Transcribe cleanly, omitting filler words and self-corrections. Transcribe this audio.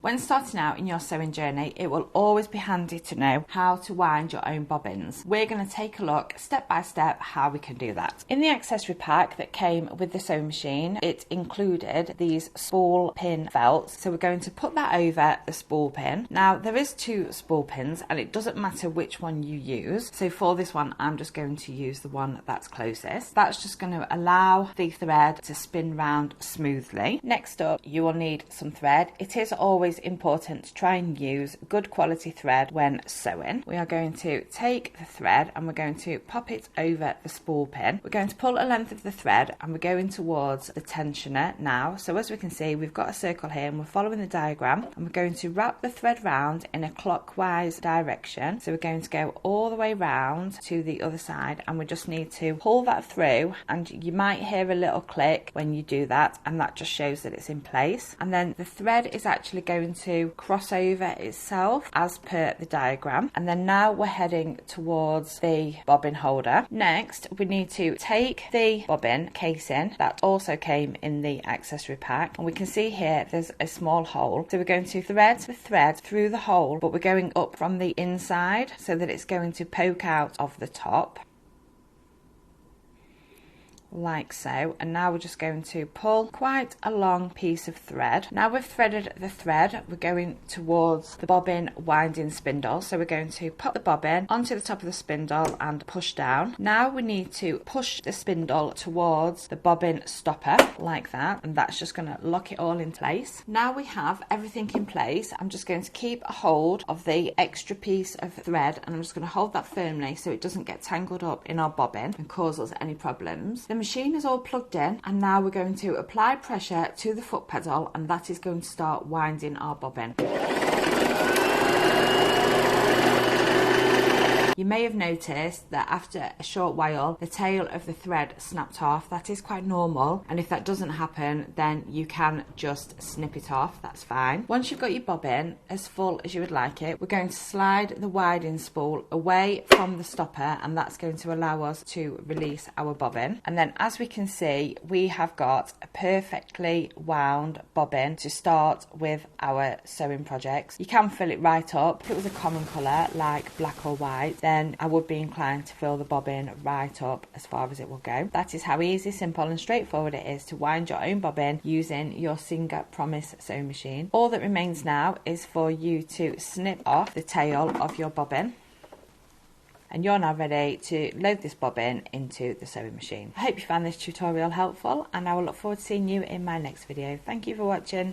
When starting out in your sewing journey, it will always be handy to know how to wind your own bobbins. We're going to take a look step by step how we can do that. In the accessory pack that came with the sewing machine, it included these spool pin felts. So we're going to put that over the spool pin. Now there is 2 spool pins and it doesn't matter which one you use. So for this one, I'm just going to use the one that's closest. That's just going to allow the thread to spin round smoothly. Next up, you will need some thread. It is always important to try and use good quality thread when sewing. We are going to take the thread and we're going to pop it over the spool pin. We're going to pull a length of the thread and we're going towards the tensioner now. So as we can see, we've got a circle here and we're following the diagram, and we're going to wrap the thread round in a clockwise direction. So we're going to go all the way round to the other side, and we just need to pull that through, and you might hear a little click when you do that, and that just shows that it's in place. And then the thread is actually going to cross over itself as per the diagram, and then now we're heading towards the bobbin holder. Next, we need to take the bobbin casing that also came in the accessory pack, and we can see here there's a small hole. So we're going to thread the thread through the hole, but we're going up from the inside so that it's going to poke out of the top, like so. And now we're just going to pull quite a long piece of thread. Now we've threaded the thread, we're going towards the bobbin winding spindle. So we're going to pop the bobbin onto the top of the spindle and push down. Now we need to push the spindle towards the bobbin stopper like that, and that's just going to lock it all in place. Now we have everything in place, I'm just going to keep a hold of the extra piece of thread, and I'm just going to hold that firmly so it doesn't get tangled up in our bobbin and cause us any problems. The machine is all plugged in, and now we're going to apply pressure to the foot pedal, and that is going to start winding our bobbin. You may have noticed that after a short while the tail of the thread snapped off. That is quite normal, and if that doesn't happen then you can just snip it off, that's fine. Once you've got your bobbin as full as you would like it, we're going to slide the winding spool away from the stopper, and that's going to allow us to release our bobbin. And then as we can see, we have got a perfectly wound bobbin to start with our sewing projects. You can fill it right up. If it was a common colour like black or white, then I would be inclined to fill the bobbin right up as far as it will go. That is how easy, simple and straightforward it is to wind your own bobbin using your Singer Promise sewing machine. All that remains now is for you to snip off the tail of your bobbin, and you're now ready to load this bobbin into the sewing machine. I hope you found this tutorial helpful, and I will look forward to seeing you in my next video. Thank you for watching.